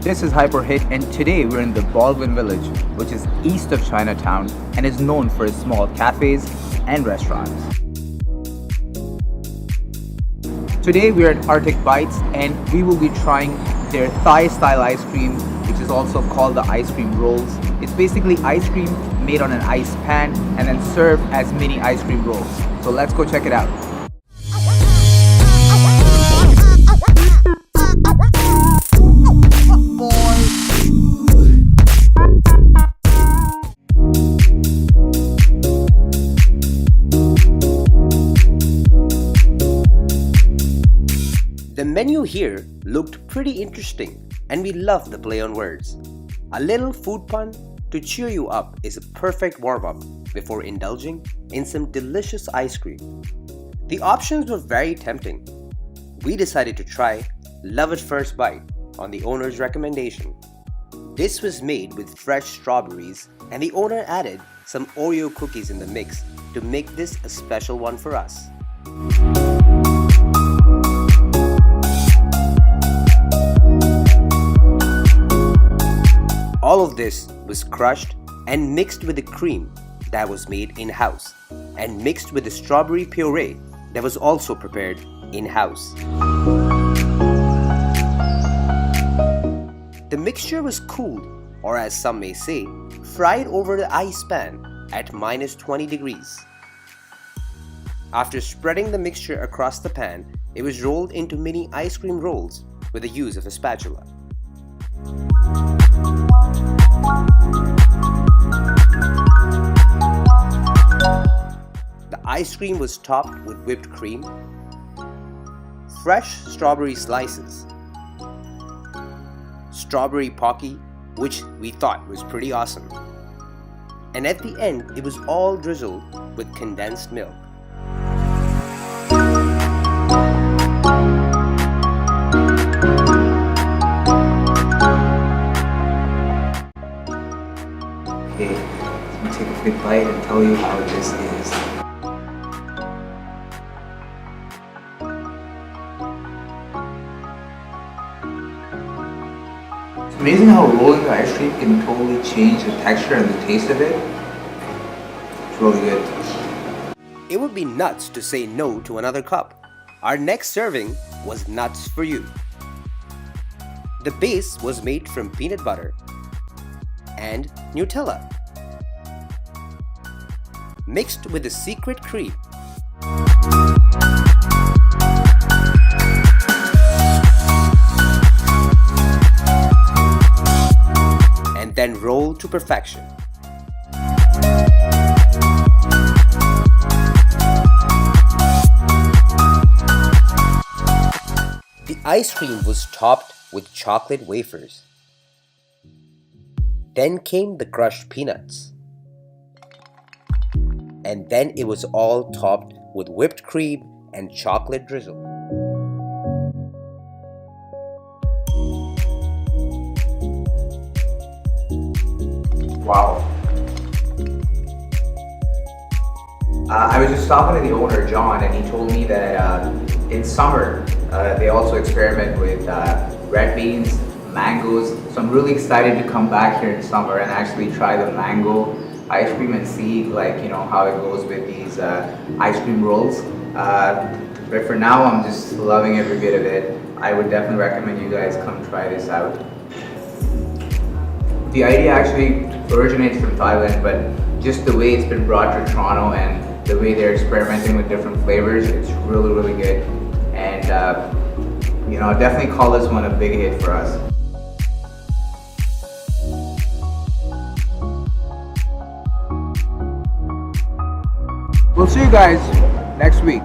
This is Hyperhit, and today we're in the Baldwin Village, which is east of Chinatown and is known for its small cafes and restaurants. Today we're at Arctic Bites and we will be trying their Thai style ice cream, which is also called the ice cream rolls. It's basically ice cream made on an ice pan and then served as mini ice cream rolls. So let's go check it out. The menu here looked pretty interesting and we loved the play on words. A little food pun to cheer you up is a perfect warm-up before indulging in some delicious ice cream. The options were very tempting. We decided to try Love at First Bite on the owner's recommendation. This was made with fresh strawberries and the owner added some Oreo cookies in the mix to make this a special one for us. All of this was crushed and mixed with the cream that was made in-house and mixed with the strawberry puree that was also prepared in-house. The mixture was cooled, or as some may say, fried over the ice pan at -20 degrees. After spreading the mixture across the pan, it was rolled into mini ice cream rolls with the use of a spatula. The ice cream was topped with whipped cream, fresh strawberry slices, strawberry Pocky, which we thought was pretty awesome, and at the end it was all drizzled with condensed milk. Okay, let me take a quick bite and tell you how this is. It's amazing how rolling the ice cream can totally change the texture and the taste of it. It's really good. It would be nuts to say no to another cup. Our next serving was nuts for you. The base was made from peanut butter and Nutella, mixed with the secret cream. And then rolled to perfection. The ice cream was topped with chocolate wafers. Then came the crushed peanuts. And then it was all topped with whipped cream and chocolate drizzle. Wow. I was just talking to the owner, John, and he told me that in summer they also experiment with red beans, mangoes. So I'm really excited to come back here in summer and actually try the mango ice cream and see how it goes with these ice cream rolls. But for now, I'm just loving every bit of it. I would definitely recommend you guys come try this out. The idea actually originates from Thailand, but just the way it's been brought to Toronto and the way they're experimenting with different flavors, it's really, really good. And definitely call this one a big hit for us. We'll see you guys next week.